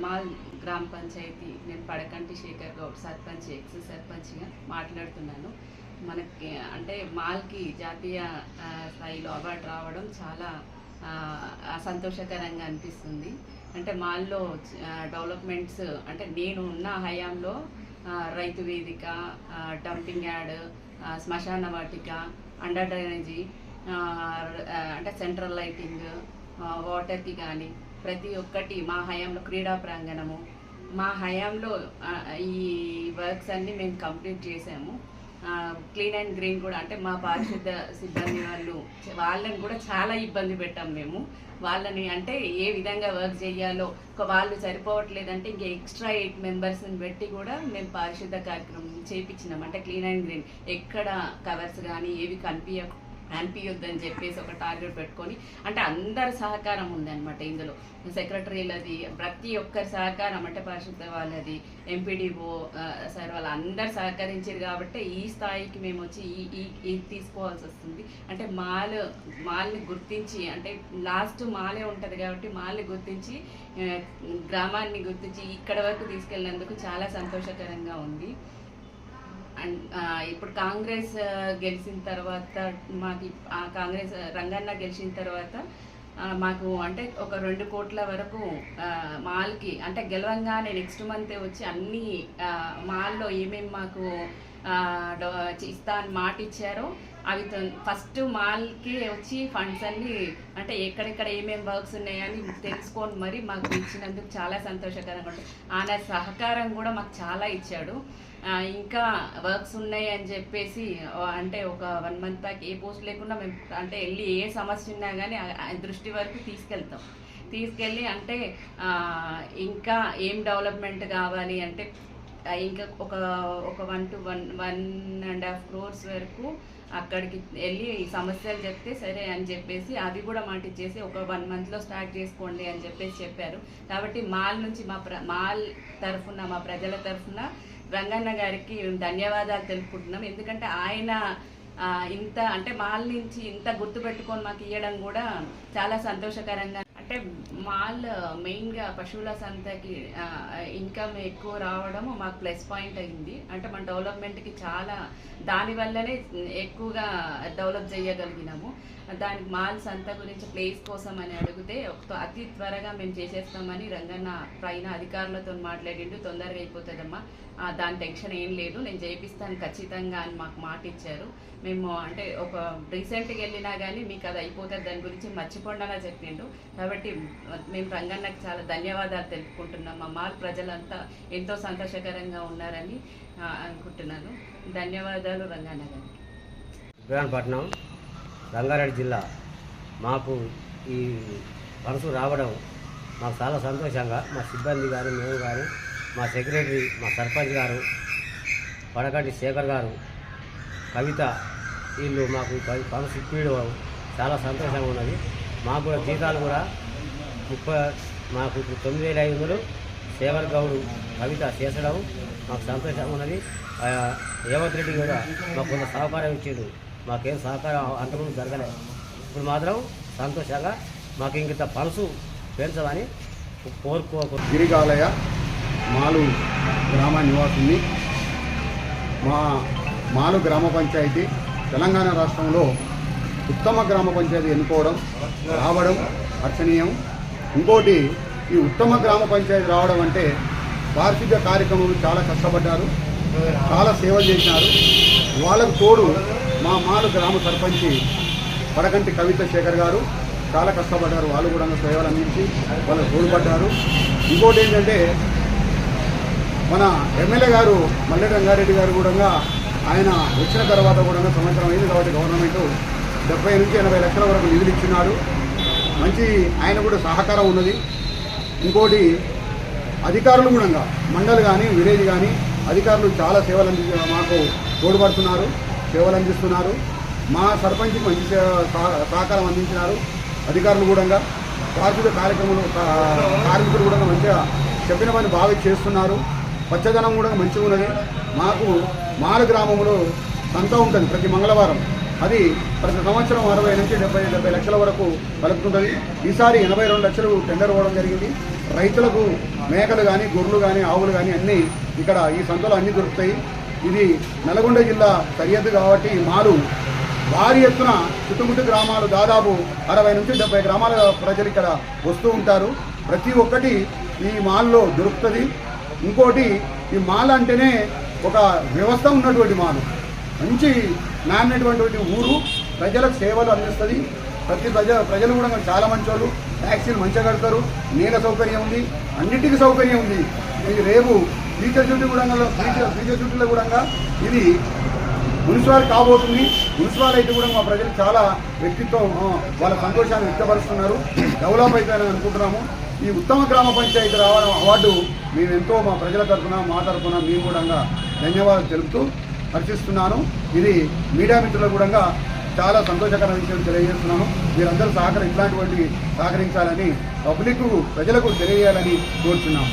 Mall గ్రామ పంచాయతీ నేను Padakanti Shekhar Goud sarpanch X సర్పంచ్గా మాట్లాడుతున్నాను. మనకి అంటే మాల్కి జాతీయ స్థాయిలో అవార్డు రావడం చాలా సంతోషకరంగా అనిపిస్తుంది. అంటే మాల్లో డెవలప్మెంట్స్ అంటే నేను ఉన్న హయాంలో రైతు వేదిక, డంపింగ్ యార్డ్, శ్మశాన వాటిక, అండర్ డ్రైనేజీ, అంటే సెంట్రల్ లైటింగ్, వాటర్కి కానీ ప్రతి ఒక్కటి మా హయాంలో, క్రీడా ప్రాంగణము మా హయాంలో ఈ వర్క్స్ అన్నీ మేము కంప్లీట్ చేసాము. క్లీన్ అండ్ గ్రీన్ కూడా అంటే మా పారిశుద్ధ సిబ్బంది వాళ్ళని కూడా చాలా ఇబ్బంది పెట్టాం మేము. వాళ్ళని అంటే ఏ విధంగా వర్క్ చేయాలో వాళ్ళు సరిపోవట్లేదంటే ఇంకా ఎక్స్ట్రా 8 మెంబర్స్ని పెట్టి కూడా మేము పారిశుద్ధ కార్యక్రమం చేయించినాం. అంటే క్లీన్ అండ్ గ్రీన్ ఎక్కడ కవర్స్ కానీ ఏవి అనిపించొద్దని చెప్పేసి ఒక టార్గెట్ పెట్టుకొని అంటే అందరి సహకారం ఉందన్నమాట. ఇందులో సెక్రటరీలది ప్రతి ఒక్కరి సహకారం అంటే పరిశుద్ధ వాళ్ళది, ఎంపీడీఓ సార్ వాళ్ళు అందరు సహకరించారు కాబట్టి ఈ స్థాయికి మేము వచ్చి ఈ తీసుకోవాల్సి వస్తుంది. అంటే మాల్ని గుర్తించి అంటే లాస్ట్ మాలే ఉంటుంది కాబట్టి మాల్ని గుర్తించి గ్రామాన్ని గుర్తించి ఇక్కడ వరకు తీసుకెళ్ళినందుకు చాలా సంతోషకరంగా ఉంది. అండ్ ఇప్పుడు కాంగ్రెస్ గెలిచిన తర్వాత కాంగ్రెస్ రంగన్న గెలిచిన తర్వాత మాకు అంటే ఒక 2 కోట్ల వరకు మాల్కి అంటే గెలవంగానే నెక్స్ట్ మంత్ వచ్చి అన్ని మాల్లో ఏమేమి మాకు ఇస్తా అని మాట ఇచ్చారో అవి ఫస్ట్ మాల్కి వచ్చి ఫండ్స్ అన్ని అంటే ఎక్కడెక్కడ ఏమేమి వర్క్స్ ఉన్నాయని తెలుసుకొని మరి మాకు ఇచ్చినందుకు చాలా సంతోషకరంగా ఉంటుంది. ఆయన సహకారం కూడా మాకు చాలా ఇచ్చాడు. ఇంకా వర్క్స్ ఉన్నాయి అని చెప్పేసి అంటే ఒక 1 మంత్ బ్యాక్ ఏ పోస్ట్ లేకుండా మేము అంటే వెళ్ళి ఏ సమస్య ఉన్నా కానీ దృష్టి వరకు తీసుకెళ్ళి అంటే ఇంకా ఏం డెవలప్మెంట్ కావాలి అంటే ఇంకా ఒక 1 to 1.5 crores వరకు అక్కడికి వెళ్ళి ఈ సమస్యలు చెప్తే సరే అని చెప్పేసి అవి కూడా మాట ఇచ్చేసి ఒక 1 monthలో స్టార్ట్ చేసుకోండి అని చెప్పేసి చెప్పారు. కాబట్టి మాల్ నుంచి మాల్ తరఫున మా ప్రజల తరఫున రంగన్న గారికి ధన్యవాదాలు తెలుపుకుంటున్నాం. ఎందుకంటే ఆయన ఇంత అంటే మాల్ నుంచి ఇంత గుర్తుపెట్టుకొని మాకు ఇవ్వడం కూడా చాలా సంతోషకరంగా. అంటే మాల్ మెయిన్గా పశువుల సంతకి ఇన్కమ్ ఎక్కువ రావడం మాకు ప్లస్ పాయింట్ అయింది. అంటే మన డెవలప్మెంట్కి చాలా దానివల్లనే ఎక్కువగా డెవలప్ చేయగలిగినాము. దానికి మాల్ సంత గురించి ప్లేస్ కోసం అని అడిగితే అతి త్వరగా మేము చేసేస్తామని రంగన్న పైన అధికారులతో మాట్లాడిండు. తొందరగా అయిపోతుందమ్మా, దాని టెన్షన్ ఏం లేదు, నేను చేయిస్తాను ఖచ్చితంగా అని మాకు మాట ఇచ్చారు. మేము అంటే ఒక రీసెంట్గా వెళ్ళినా కానీ మీకు అది అయిపోతుంది, దాని గురించి మర్చిపోండి చెప్పిండు. కాబట్టి మేము రంగన్నకి చాలా ధన్యవాదాలు తెలుపుకుంటున్నాం. మా మాల్ ప్రజలంతా ఎంతో సంతోషకరంగా ఉన్నారని అనుకుంటున్నాను. ధన్యవాదాలు రంగన్న గారికి. విరాణపట్నం రంగారెడ్డి జిల్లా మాకు ఈ మనసు రావడం మాకు చాలా సంతోషంగా మా సిబ్బంది కానీ మేము కానీ మా సెక్రటరీ మా సర్పంచ్ గారు పడకంటి శేఖర్ గారు కవిత వీళ్ళు మాకు మనసు ఇప్పించడం చాలా సంతోషంగా ఉన్నది. మాకు కూడా జీతాలు కూడా మాకు ఇప్పుడు 9,500 శేఖర్ గౌడ్ కవిత చేసడం మాకు సంతోషంగా ఉన్నది. రేవంత్ రెడ్డి కూడా మాకు కొంత సహకారం ఇచ్చాడు. మాకేం సహకారం అంతకుముందు జరగలేదు. ఇప్పుడు మాత్రం సంతోషంగా మాకు ఇంత పలుసు పెంచమని గిరిగాలయ మాలు గ్రామ నివాసిని. మాలు గ్రామ పంచాయతీ తెలంగాణ రాష్ట్రంలో ఉత్తమ గ్రామ పంచాయతీ ఎన్నుకోవడం రావడం హర్షణీయం. ఇంకోటి ఈ ఉత్తమ గ్రామ పంచాయతీ రావడం అంటే పారిశుద్ధ్య కార్యక్రమాలు చాలా కష్టపడ్డారు, చాలా సేవలు చేసినారు. వాళ్ళకు తోడు మా మాలు గ్రామ సర్పంచి పడకంటి కవిత శేఖర్ గారు చాలా కష్టపడ్డారు. వాళ్ళు కూడా సేవలు అందించి వాళ్ళు తోడ్పడ్డారు. ఇంకోటి ఏంటంటే మన ఎమ్మెల్యే గారు మల్లె రంగారెడ్డి గారు కూడా ఆయన వచ్చిన తర్వాత కూడా సంవత్సరం అయింది కాబట్టి గవర్నమెంట్ 70 నుంచి 80 లక్షల వరకు నిధులు ఇచ్చినారు. మంచి ఆయన కూడా సహకారం ఉన్నది. ఇంకోటి అధికారులు కూడా మండలి కానీ విలేజ్ కానీ అధికారులు చాలా సేవలు మాకు తోడ్పడుతున్నారు, సేవలు అందిస్తున్నారు. మా సర్పంచ్కి మంచి సహకారం అందించినారు అధికారులు కూడా. పారిశుద్ధ కార్మికులు కూడా మంచిగా చెప్పిన పని బాగా చేస్తున్నారు. పచ్చదనం కూడా మంచిగా ఉన్నది. మాకు మాల గ్రామంలో సంత ఉంటుంది ప్రతి మంగళవారం. అది ప్రతి సంవత్సరం 60 నుంచి 70 లక్షల వరకు పలుకుతుంటుంది. ఈసారి 82 లక్షలు టెండర్ ఇవ్వడం జరిగింది. రైతులకు మేకలు కానీ గొర్రెలు కానీ ఆవులు కానీ అన్నీ ఇక్కడ ఈ సంతలో అన్నీ దొరుకుతాయి. ఇది నల్గొండ జిల్లా సరిహద్దు కాబట్టి మాలు భారీ ఎత్తున చుట్టుముట్టు గ్రామాలు దాదాపు 60 నుంచి 70 గ్రామాల ప్రజలు ఇక్కడ వస్తూ ఉంటారు. ప్రతి ఒక్కటి ఈ మాల్లో దొరుకుతుంది. ఇంకోటి ఈ మాల్ అంటేనే ఒక వ్యవస్థ ఉన్నటువంటి మాలు, మంచి నాణ్యమైనటువంటి ఊరు, ప్రజలకు సేవలు అందిస్తుంది. ప్రజలు కూడా చాలా మంచోళ్ళు, ట్యాక్సీలు మంచిగా కడతారు, నీళ్ళ సౌకర్యం ఉంది, అన్నిటికీ సౌకర్యం ఉంది. ఇది రేపు ఫ్యూచర్ చుట్టూలో కూడా ఇది మున్సిపాల్ కాబోతుంది. మున్సిపాల్ అయితే కూడా మా ప్రజలు చాలా వ్యక్తిత్వం వాళ్ళ సంతోషాన్ని వ్యక్తపరుస్తున్నారు. డెవలప్ అవుతాయని అనుకుంటున్నాము. ఈ ఉత్తమ గ్రామ పంచాయతీ రావడం అవార్డు మేము ఎంతో మా ప్రజల తరఫున మా తరఫున మేము కూడా ధన్యవాదాలు తెలుపుతూ హర్షిస్తున్నాను. ఇది మీడియా మిత్రులకు కూడా చాలా సంతోషకరమైన విషయం తెలియజేస్తున్నాను. మీరందరూ ఇట్లాంటివంటి సహకరించాలని ప్రజలకు తెలియజేయాలని కోరుతున్నాము.